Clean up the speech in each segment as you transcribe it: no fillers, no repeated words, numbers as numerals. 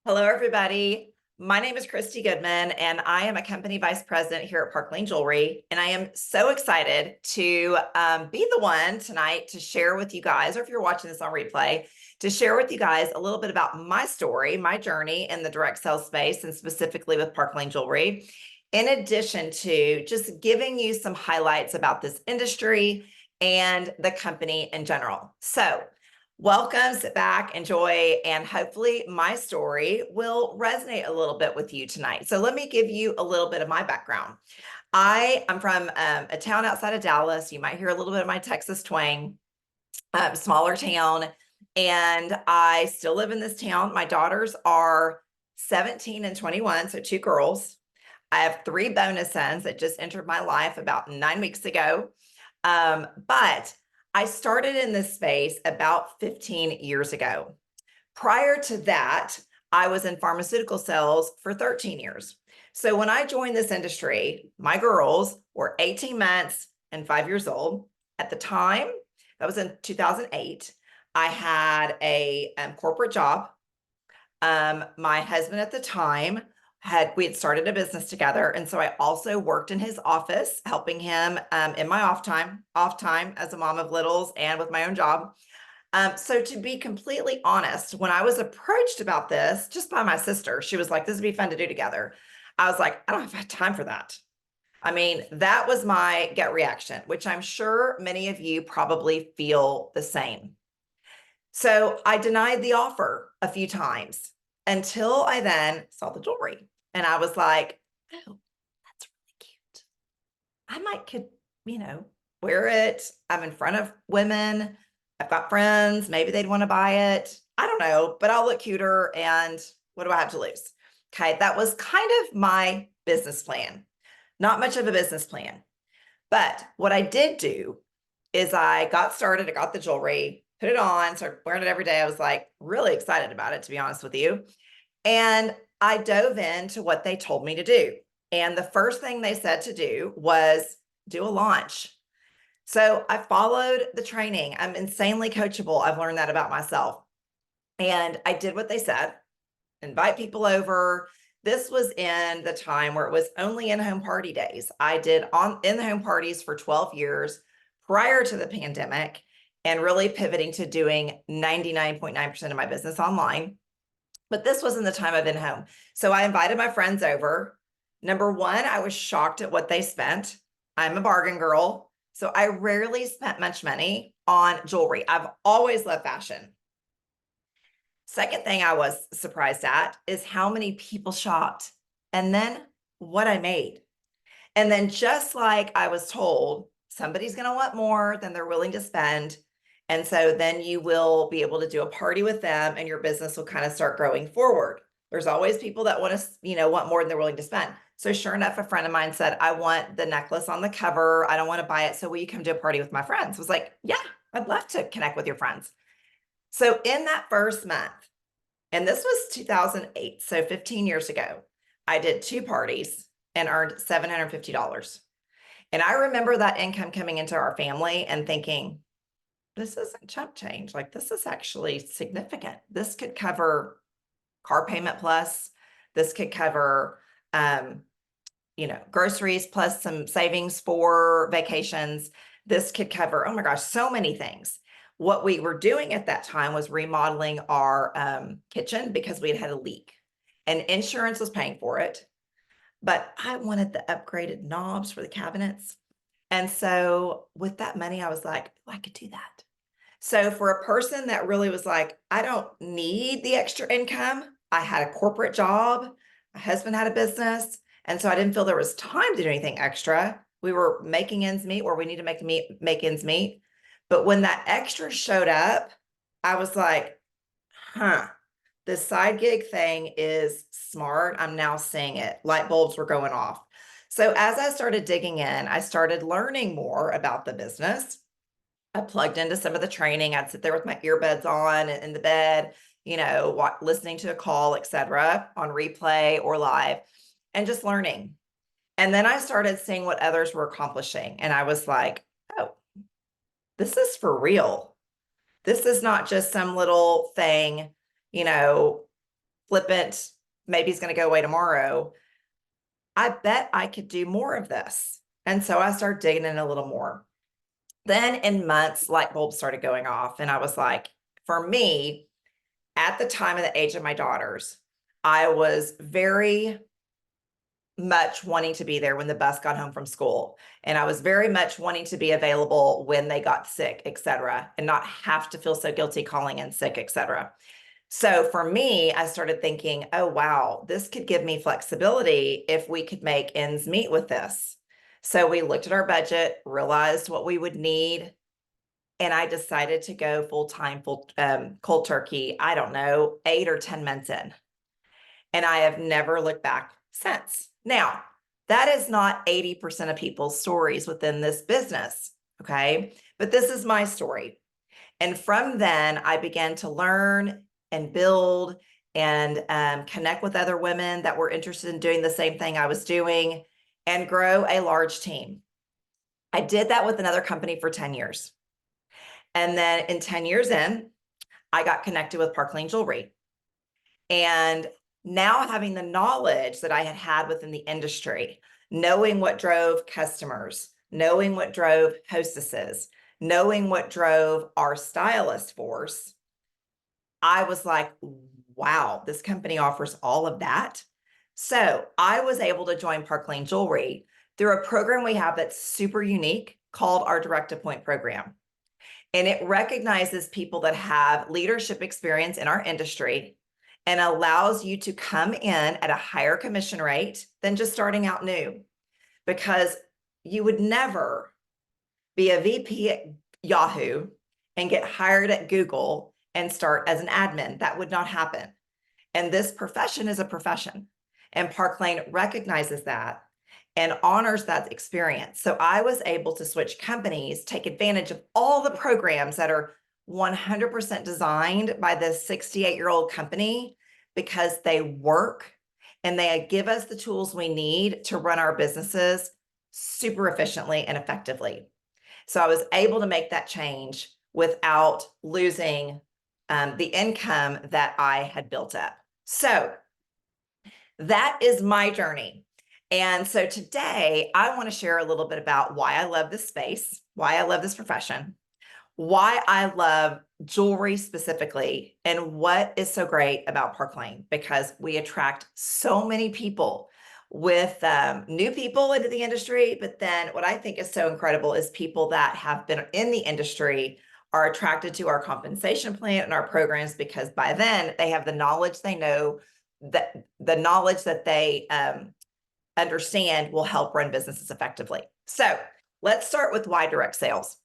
Hello, everybody. My name is Christy Goodman, and I am a company vice president here at Park Lane Jewelry. And I am so excited to be the one tonight to share with you guys, or if you're watching this on replay, to share with you guys a little bit about my story, my journey in the direct sales space, and specifically with Park Lane Jewelry, in addition to just giving you some highlights about this industry and the company in general. So, welcome, sit back, enjoy, and hopefully my story will resonate a little bit with you tonight. So let me give you a little bit of my background. I'm from a town outside of Dallas. You might hear a little bit of my Texas twang, smaller town, and I still live in this town. My daughters are 17 and 21, so two girls. I have three bonus sons that just entered my life about 9 weeks ago. But I started in this space about 15 years ago. Prior to that, I was in pharmaceutical sales for 13 years. So when I joined this industry, my girls were 18 months and 5 years old. At the time, that was in 2008, I had a corporate job. My husband at the time we had started a business together. And so I also worked in his office, helping him in my off time as a mom of littles and with my own job. So to be completely honest, when I was approached about this just by my sister, she was like, this would be fun to do together. I was like, I don't have time for that. I mean, that was my gut reaction, which I'm sure many of you probably feel the same. So I denied the offer a few times until I then saw the jewelry. And I was like, oh, that's really cute. I could, wear it. I'm in front of women. I've got friends. Maybe they'd want to buy it. I don't know, but I'll look cuter. And what do I have to lose? Okay. That was kind of my business plan. Not much of a business plan. But what I did do is I got started. I got the jewelry, put it on, started wearing it every day. I was like really excited about it, to be honest with you. And I dove into what they told me to do. And the first thing they said to do was do a launch. So I followed the training. I'm insanely coachable. I've learned that about myself. And I did what they said, invite people over. This was in the time where it was only in-home party days. I did in-home parties for 12 years prior to the pandemic and really pivoting to doing 99.9% of my business online. But this was in the time of in-home. So I invited my friends over. Number one, I was shocked at what they spent. I'm a bargain girl, so I rarely spent much money on jewelry. I've always loved fashion. Second thing I was surprised at is how many people shopped and then what I made. And then just like I was told, somebody's going to want more than they're willing to spend. And so then you will be able to do a party with them and your business will kind of start growing forward. There's always people that want to, want more than they're willing to spend. So sure enough, a friend of mine said, I want the necklace on the cover. I don't want to buy it. So will you come to a party with my friends? I was like, yeah, I'd love to connect with your friends. So in that first month, and this was 2008, so 15 years ago, I did 2 parties and earned $750. And I remember that income coming into our family and thinking, this isn't chump change. Like, this is actually significant. This could cover car payment plus, this could cover, groceries plus some savings for vacations. This could cover, oh my gosh, so many things. What we were doing at that time was remodeling our kitchen because we had had a leak and insurance was paying for it. But I wanted the upgraded knobs for the cabinets. And so with that money, I was like, oh, I could do that. So for a person that really was like, I don't need the extra income. I had a corporate job. My husband had a business. And so I didn't feel there was time to do anything extra. We were making ends meet where we need to make ends meet. But when that extra showed up, I was like, this side gig thing is smart. I'm now seeing it. Light bulbs were going off. So as I started digging in, I started learning more about the business. I plugged into some of the training. I'd sit there with my earbuds on in the bed, listening to a call, etc., on replay or live, and just learning. And then I started seeing what others were accomplishing. And I was like, oh, this is for real. This is not just some little thing, flippant, maybe it's going to go away tomorrow. I bet I could do more of this. And so I started digging in a little more. Then in months, light bulbs started going off. And I was like, for me, at the time of the age of my daughters, I was very much wanting to be there when the bus got home from school. And I was very much wanting to be available when they got sick, et cetera, and not have to feel so guilty calling in sick, et cetera. So for me, I started thinking, oh, wow, this could give me flexibility if we could make ends meet with this. So we looked at our budget, realized what we would need, and I decided to go full-time, cold turkey, I don't know, 8 or 10 months in. And I have never looked back since. Now, that is not 80% of people's stories within this business, okay? But this is my story. And from then, I began to learn and build and connect with other women that were interested in doing the same thing I was doing and grow a large team. I did that with another company for 10 years. And then in 10 years in, I got connected with Park Lane Jewelry. And now having the knowledge that I had had within the industry, knowing what drove customers, knowing what drove hostesses, knowing what drove our stylist force, I was like, wow, this company offers all of that. So I was able to join Park Lane Jewelry through a program we have that's super unique called our Direct Appoint program. And it recognizes people that have leadership experience in our industry and allows you to come in at a higher commission rate than just starting out new. Because you would never be a VP at Yahoo and get hired at Google and start as an admin. That would not happen. And this profession is a profession. And Park Lane recognizes that and honors that experience. So I was able to switch companies, take advantage of all the programs that are 100% designed by this 68-year-old company because they work and they give us the tools we need to run our businesses super efficiently and effectively. So I was able to make that change without losing the income that I had built up. So that is my journey. And so today I want to share a little bit about why I love this space, why I love this profession, why I love jewelry specifically, and what is so great about Park Lane, because we attract so many people with new people into the industry. But then what I think is so incredible is people that have been in the industry are attracted to our compensation plan and our programs, because by then they have the knowledge they know, that the knowledge that they understand will help run businesses effectively. So let's start with why direct sales.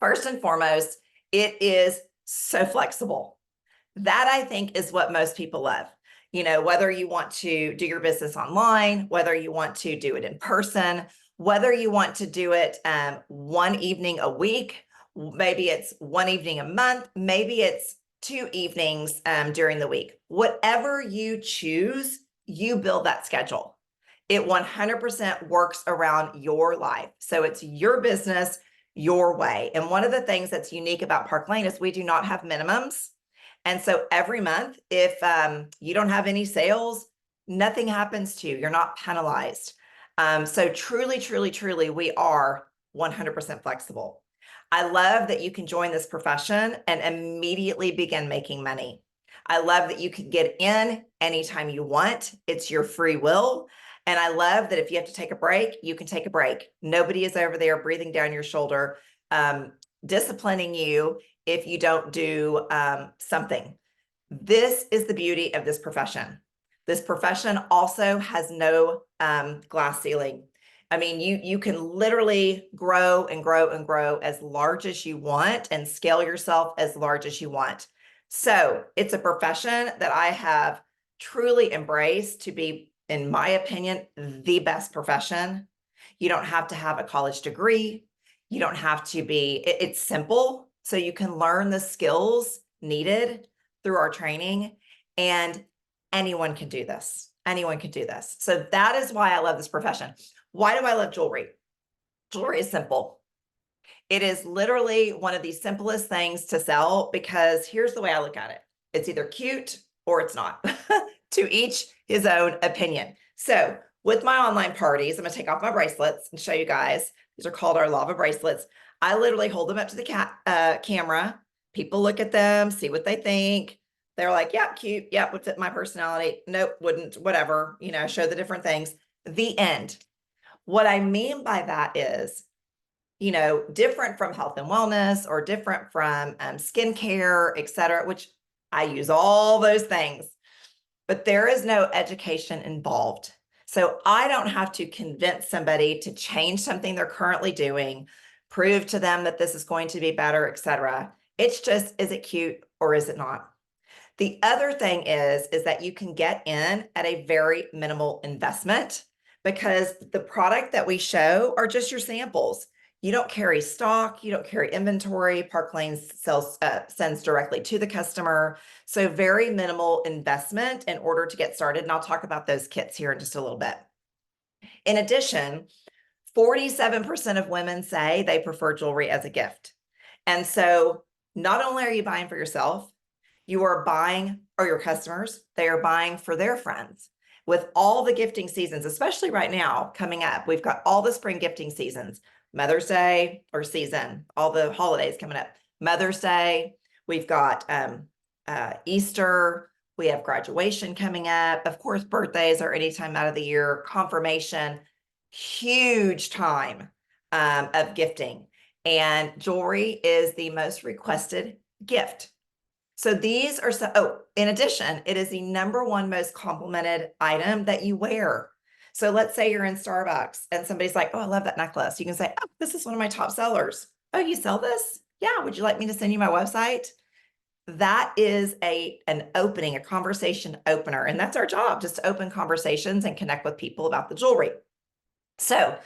First and foremost, it is so flexible. That I think is what most people love. You know, whether you want to do your business online, whether you want to do it in person, whether you want to do it one evening a week, maybe it's one evening a month, maybe it's 2 evenings during the week. Whatever you choose, you build that schedule. It 100% works around your life. So it's your business, your way. And one of the things that's unique about Park Lane is we do not have minimums. And so every month, if you don't have any sales, nothing happens to you. You're not penalized. So truly, truly, truly, we are 100% flexible. I love that you can join this profession and immediately begin making money. I love that you can get in anytime you want. It's your free will. And I love that if you have to take a break, you can take a break. Nobody is over there breathing down your shoulder, disciplining you if you don't do something. This is the beauty of this profession. This profession also has no glass ceiling. I mean, you can literally grow and grow and grow as large as you want and scale yourself as large as you want. So it's a profession that I have truly embraced to be, in my opinion, the best profession. You don't have to have a college degree. You don't have to be, it's simple. So you can learn the skills needed through our training, and anyone can do this. Anyone can do this. So that is why I love this profession. Why do I love jewelry? Jewelry is simple. It is literally one of the simplest things to sell, because here's the way I look at it. It's either cute or it's not. To each his own opinion. So with my online parties, I'm gonna take off my bracelets and show you guys. These are called our lava bracelets. I literally hold them up to the camera. People look at them, see what they think. They're like, yeah, cute. Yeah, would fit my personality. Nope, wouldn't, whatever, show the different things. The end. What I mean by that is, different from health and wellness or different from skincare, et cetera, which I use all those things, but there is no education involved. So I don't have to convince somebody to change something they're currently doing, prove to them that this is going to be better, et cetera. It's just, is it cute or is it not? The other thing is that you can get in at a very minimal investment because the product that we show are just your samples. You don't carry stock, you don't carry inventory. Park Lane sends directly to the customer. So very minimal investment in order to get started. And I'll talk about those kits here in just a little bit. In addition, 47% of women say they prefer jewelry as a gift. And so not only are you buying for yourself, you are buying, or your customers, they are buying for their friends. With all the gifting seasons, especially right now coming up, we've got all the spring gifting seasons, Mother's Day or season, all the holidays coming up. Mother's Day, we've got Easter, we have graduation coming up. Of course, birthdays are any time out of the year, confirmation, huge time of gifting. And jewelry is the most requested gift. So these are in addition, it is the #1 most complimented item that you wear. So let's say you're in Starbucks and somebody's like, oh, I love that necklace. You can say, oh, this is one of my top sellers. Oh, you sell this? Yeah. Would you like me to send you my website? That is an opening, a conversation opener. And that's our job, just to open conversations and connect with people about the jewelry. So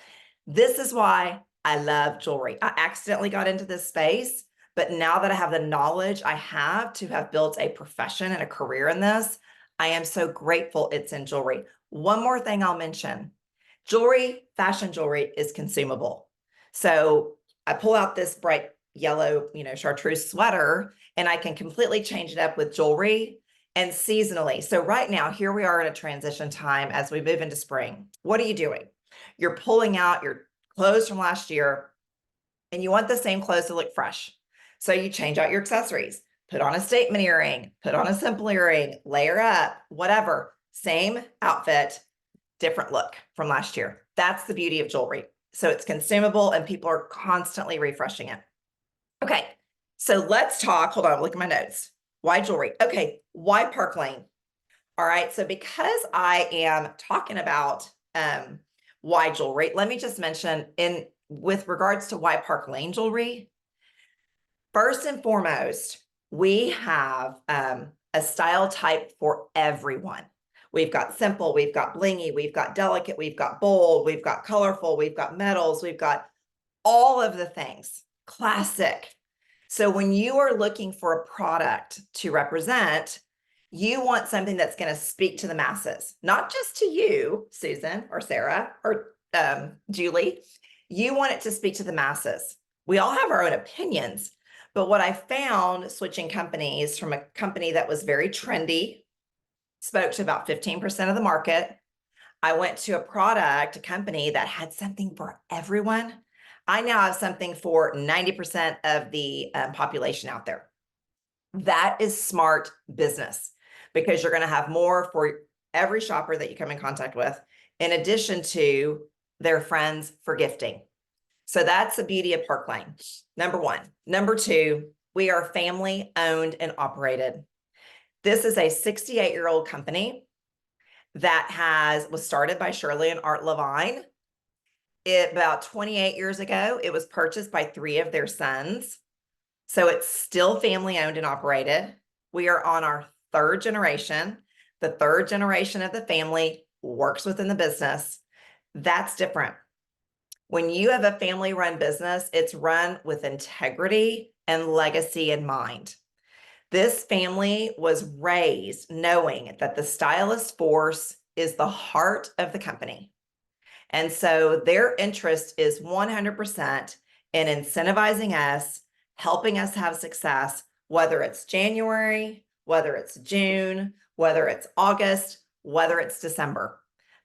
this is why I love jewelry. I accidentally got into this space, but now that I have the knowledge I have to have built a profession and a career in this, I am so grateful it's in jewelry. One more thing I'll mention, jewelry, fashion jewelry is consumable. So I pull out this bright yellow, chartreuse sweater, and I can completely change it up with jewelry and seasonally. So right now, here we are in a transition time as we move into spring. What are you doing? You're pulling out your clothes from last year and you want the same clothes to look fresh. So you change out your accessories, put on a statement earring, put on a simple earring, layer up, whatever, same outfit, different look from last year. That's the beauty of jewelry. So it's consumable and people are constantly refreshing it. Okay, so let's talk, hold on, look at my notes. Why jewelry? Okay, why Park Lane? All right, so because I am talking about why jewelry, let me just mention with regards to why Park Lane jewelry, first and foremost, we have a style type for everyone. We've got simple, we've got blingy, we've got delicate, we've got bold, we've got colorful, we've got metals, we've got all of the things, classic. So when you are looking for a product to represent, you want something that's going to speak to the masses, not just to you, Susan or Sarah or Julie. You want it to speak to the masses. We all have our own opinions, but what I found switching companies from a company that was very trendy, spoke to about 15% of the market. I went to a company that had something for everyone. I now have something for 90% of the population out there. That is smart business because you're going to have more for every shopper that you come in contact with, in addition to their friends for gifting. So that's the beauty of Park Lane, #1. #2, we are family owned and operated. This is a 68-year-old company that was started by Shirley and Art Levine. About 28 years ago, it was purchased by 3 of their sons. So it's still family owned and operated. We are on our 3rd generation. The 3rd generation of the family works within the business. That's different. When you have a family run business, it's run with integrity and legacy in mind. This family was raised knowing that the stylist force is the heart of the company. And so their interest is 100% in incentivizing us, helping us have success, whether it's January whether it's June, whether it's August, whether it's December.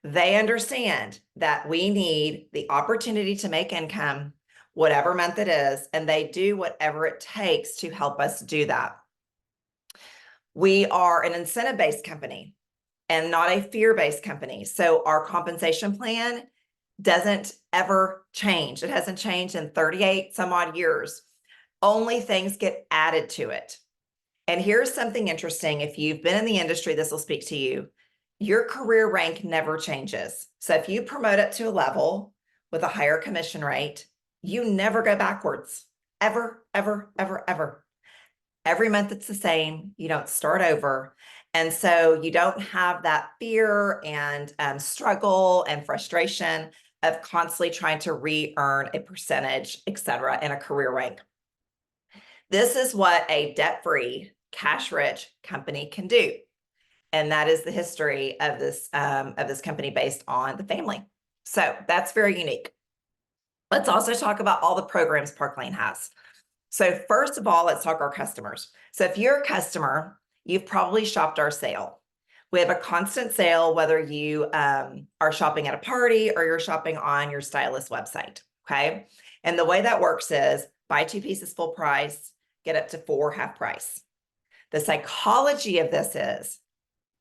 They understand that we need the opportunity to make income, whatever month it is, and they do whatever it takes to help us do that. We are an incentive-based company and not a fear-based company. So our compensation plan doesn't ever change. It hasn't changed in 38 some odd years. Only things get added to it. And here's something interesting. If you've been in the industry, this will speak to you. Your career rank never changes. So if you promote it to a level with a higher commission rate, you never go backwards, ever, ever, ever, ever. Every month it's the same. You don't start over. And so you don't have that fear and struggle and frustration of constantly trying to re-earn a percentage, et cetera, in a career rank. This is what a debt-free, cash-rich company can do. And that is the history of this company based on the family. So that's very unique. Let's also talk about all the programs Park Lane has. So first of all, let's talk our customers. So if you're a customer, you've probably shopped our sale. We have a constant sale, whether you are shopping at a party or you're shopping on your stylist website, okay? And the way that works is buy 2 pieces full price, get up to 4 half price. The psychology of this is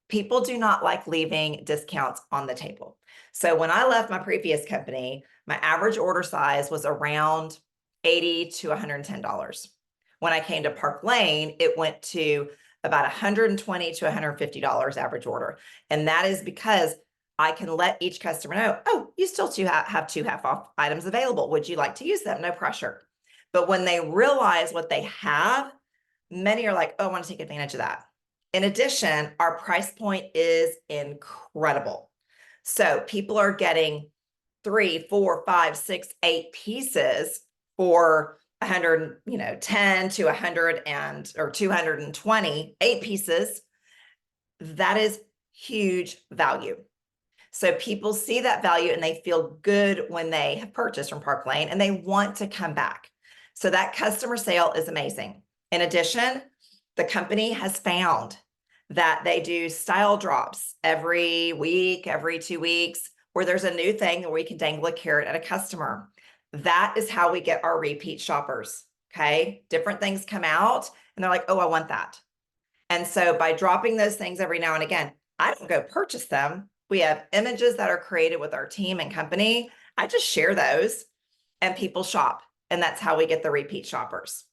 people do not like leaving discounts on the table. So when I left my previous company, my average order size was around $80 to $110. When I came to Park Lane, it went to about $120 to $150 average order. And that is because I can let each customer know, oh, you still have 2 half off items available. Would you like to use them? No pressure. But when they realize what they have, many are like, oh, I want to take advantage of that. In addition, our price point is incredible. So people are getting 3, 4, 5, 6, 8 pieces for 110 to 100 or 220, 8 pieces. That is huge value. So people see that value and they feel good when they have purchased from Park Lane and they want to come back. So that customer sale is amazing. In addition, the company has found that they do style drops every week, every 2 weeks, where there's a new thing where we can dangle a carrot at a customer. That is how we get our repeat shoppers, okay? Different things come out and they're like, oh, I want that. And so by dropping those things every now and again, I don't go purchase them. We have images that are created with our team and company. I just share those and people shop. And that's how we get the repeat shoppers.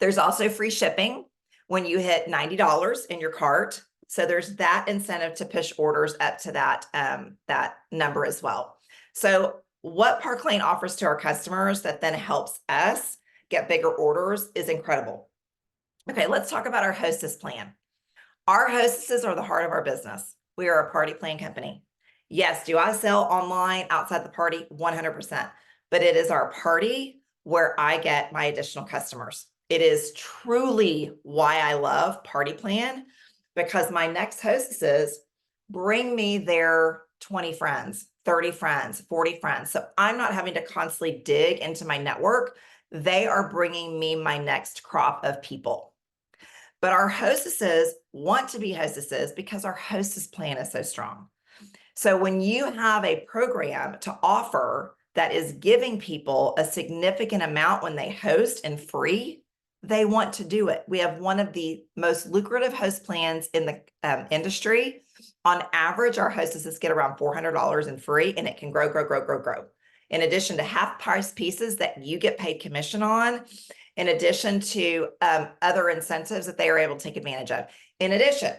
There's also free shipping when you hit $90 in your cart. So there's that incentive to push orders up to that number as well. So what Park Lane offers to our customers that then helps us get bigger orders is incredible. Okay, let's talk about our hostess plan. Our hostesses are the heart of our business. We are a party plan company. Yes, do I sell online outside the party? 100%. But it is our party where I get my additional customers. It is truly why I love Party Plan, because my next hostesses bring me their 20 friends, 30 friends, 40 friends. So I'm not having to constantly dig into my network. They are bringing me my next crop of people. But our hostesses want to be hostesses because our hostess plan is so strong. So when you have a program to offer that is giving people a significant amount when they host and free, they want to do it. We have one of the most lucrative host plans in the industry. On average, our hostesses get around $400 in free, and it can grow, grow, grow, grow, grow. In addition to half price pieces that you get paid commission on, in addition to other incentives that they are able to take advantage of. In addition,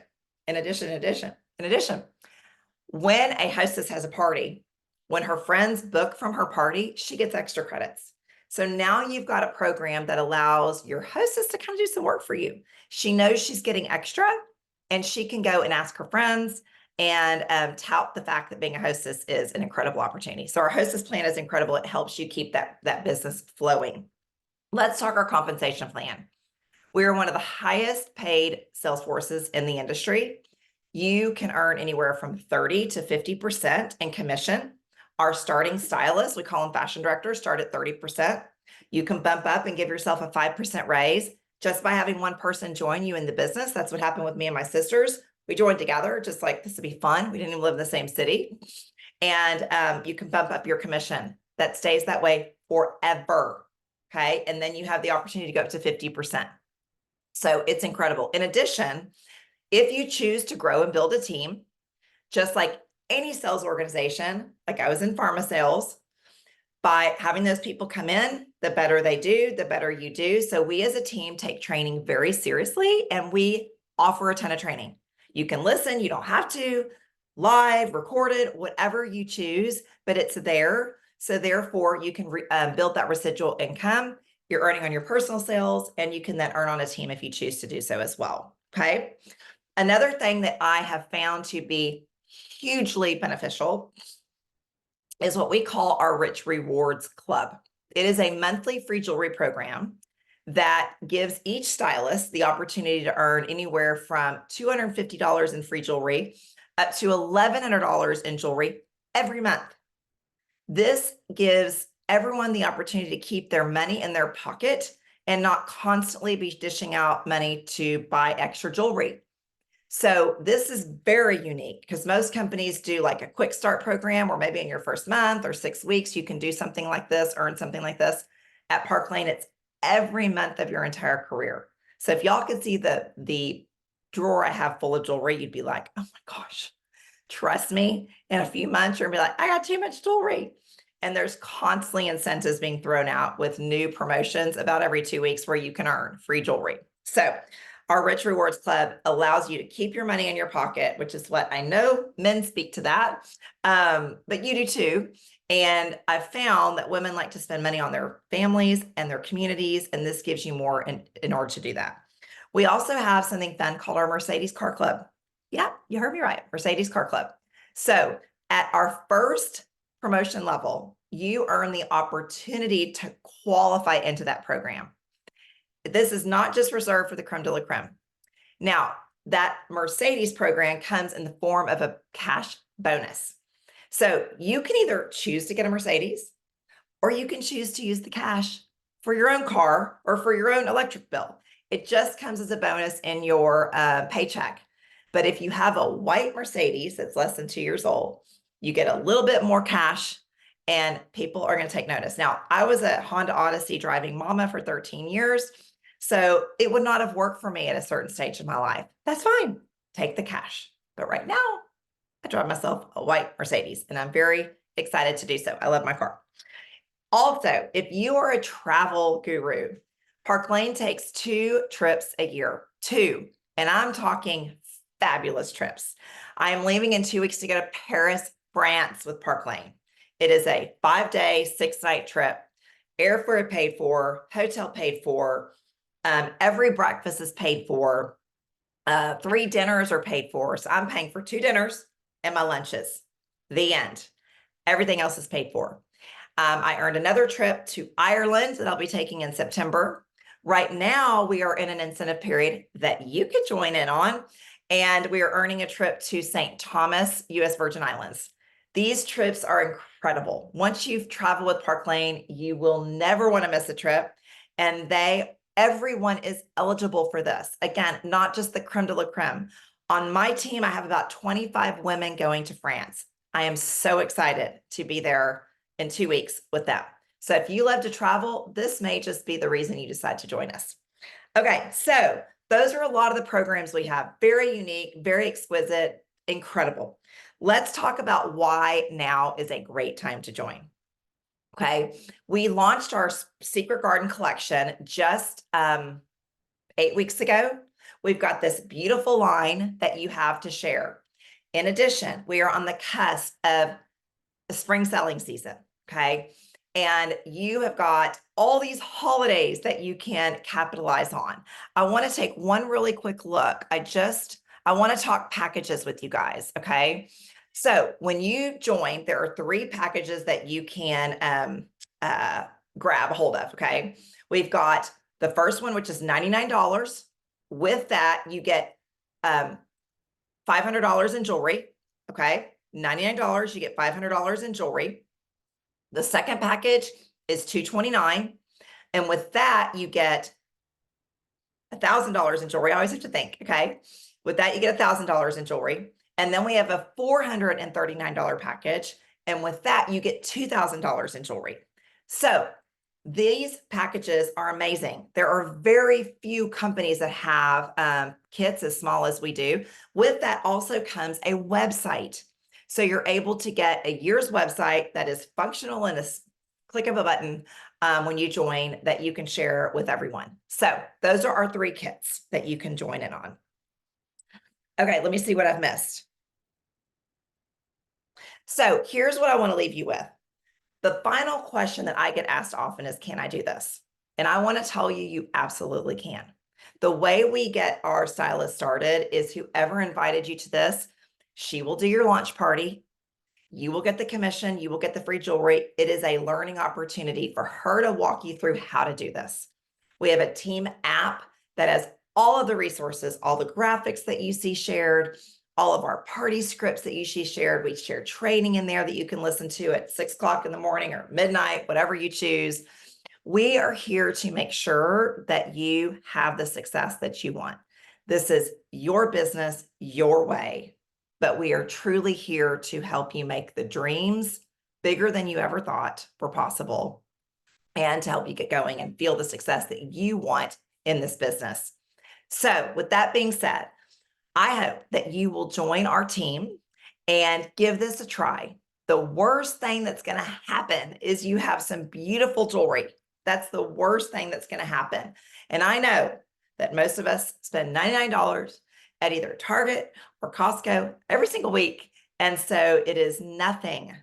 when a hostess has a party, when her friends book from her party, she gets extra credits. So now you've got a program that allows your hostess to kind of do some work for you. She knows she's getting extra and she can go and ask her friends and tout the fact that being a hostess is an incredible opportunity. So our hostess plan is incredible. It helps you keep that business flowing. Let's talk our compensation plan. We are one of the highest paid sales forces in the industry. You can earn anywhere from 30 to 50% in commission. Our starting stylists, we call them fashion directors, start at 30%. You can bump up and give yourself a 5% raise. just by having one person join you in the business. That's what happened with me and my sisters. We joined together, just like this would be fun. We didn't even live in the same city. And you can bump up your commission. That stays that way forever. Okay. And then you have the opportunity to go up to 50%. So it's incredible. In addition, if you choose to grow and build a team, just like any sales organization, like I was in pharma sales, by having those people come in, the better they do, the better you do. So we as a team take training very seriously, and we offer a ton of training. You can listen, you don't have to, live, recorded, whatever you choose, but it's there. So therefore you can build that residual income. You're earning on your personal sales, and you can then earn on a team if you choose to do so as well. Okay. Another thing that I have found to be hugely beneficial is what we call our Rich Rewards Club. It is a monthly free jewelry program that gives each stylist the opportunity to earn anywhere from $250 in free jewelry up to $1,100 in jewelry every month. This gives everyone the opportunity to keep their money in their pocket and not constantly be dishing out money to buy extra jewelry. So this is very unique because most companies do like a quick start program, or maybe in your first month or 6 weeks, you can do something like this, earn something like this. At Park Lane, it's every month of your entire career. So if y'all could see the drawer I have full of jewelry, you'd be like, oh my gosh, trust me, in a few months, you're gonna be like, I got too much jewelry. And there's constantly incentives being thrown out with new promotions about every 2 weeks where you can earn free jewelry. So our Rich Rewards Club allows you to keep your money in your pocket, which is what I know men speak to that, but you do too. And I've found that women like to spend money on their families and their communities, and this gives you more in order to do that. We also have something fun called our Mercedes Car Club. Yeah, you heard me right, Mercedes Car Club. So at our first promotion level, you earn the opportunity to qualify into that program. This is not just reserved for the creme de la creme. Now, that Mercedes program comes in the form of a cash bonus. So you can either choose to get a Mercedes, or you can choose to use the cash for your own car or for your own electric bill. It just comes as a bonus in your paycheck. But if you have a white Mercedes that's less than 2 years old, you get a little bit more cash, and people are going to take notice. Now, I was a Honda Odyssey driving mama for 13 years. So it would not have worked for me at a certain stage of my life. That's fine. Take the cash. But right now, I drive myself a white Mercedes, and I'm very excited to do so. I love my car. Also, if you are a travel guru, Park Lane takes 2 trips a year. 2. And I'm talking fabulous trips. I am leaving in 2 weeks to go to Paris, France with Park Lane. It is a 5-day, 6-night trip. Airfare paid for, hotel paid for. Every breakfast is paid for. 3 dinners are paid for. So I'm paying for 2 dinners and my lunches. The end. Everything else is paid for. I earned another trip to Ireland that I'll be taking in September. Right now, we are in an incentive period that you could join in on, and we are earning a trip to St. Thomas, U.S. Virgin Islands. These trips are incredible. Once you've traveled with Park Lane, you will never want to miss a trip. And everyone is eligible for this. Again, not just the creme de la creme. On my team, I have about 25 women going to France. I am so excited to be there in 2 weeks with them. So if you love to travel, this may just be the reason you decide to join us. Okay, so those are a lot of the programs we have. Very unique, very exquisite, incredible. Let's talk about why now is a great time to join. Okay, we launched our Secret Garden collection just 8 weeks ago. We've got this beautiful line that you have to share. In addition, we are on the cusp of the spring selling season, okay? And you have got all these holidays that you can capitalize on. I want to take one really quick look. I want to talk packages with you guys, okay? So when you join, there are 3 packages that you can grab a hold of, okay? We've got the first one, which is $99. With that, you get $500 in jewelry, okay? $99, you get $500 in jewelry. The second package is $229. And with that, you get $1,000 in jewelry. I always have to think, okay? With that, you get $1,000 in jewelry. And then we have a $439 package. And with that, you get $2,000 in jewelry. So these packages are amazing. There are very few companies that have kits as small as we do. With that also comes a website. So you're able to get a year's website that is functional in a click of a button when you join, that you can share with everyone. So those are our 3 kits that you can join in on. Okay, let me see what I've missed. So here's what I want to leave you with. The final question that I get asked often is, can I do this? And I want to tell you, you absolutely can. The way we get our stylist started is whoever invited you to this, she will do your launch party. You will get the commission. You will get the free jewelry. It is a learning opportunity for her to walk you through how to do this. We have a team app that has all of the resources, all the graphics that you see shared, all of our party scripts that you see shared. We share training in there that you can listen to at 6 o'clock in the morning or midnight, whatever you choose. We are here to make sure that you have the success that you want. This is your business, your way, but we are truly here to help you make the dreams bigger than you ever thought were possible, and to help you get going and feel the success that you want in this business. So with that being said, I hope that you will join our team and give this a try. The worst thing that's going to happen is you have some beautiful jewelry. That's the worst thing that's going to happen. And I know that most of us spend $99 at either Target or Costco every single week. And so it is nothing.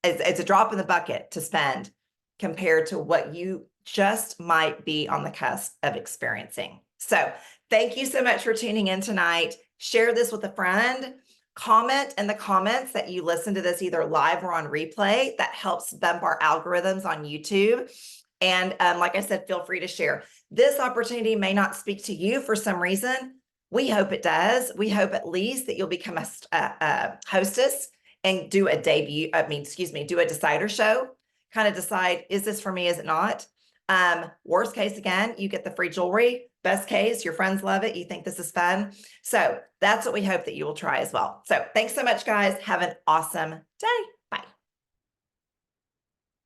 It's a drop in the bucket to spend compared to what you just might be on the cusp of experiencing. So thank you so much for tuning in tonight. Share this with a friend. Comment in the comments that you listen to this either live or on replay. That helps bump our algorithms on YouTube. And like I said, feel free to share. This opportunity may not speak to you for some reason. We hope it does. We hope at least that you'll become a hostess and do a do a decider show. Kind of decide, is this for me? Is it not? Worst case, again, you get the free jewelry. Best case, your friends love it. You think this is fun. So that's what we hope that you will try as well. So thanks so much, guys. Have an awesome day.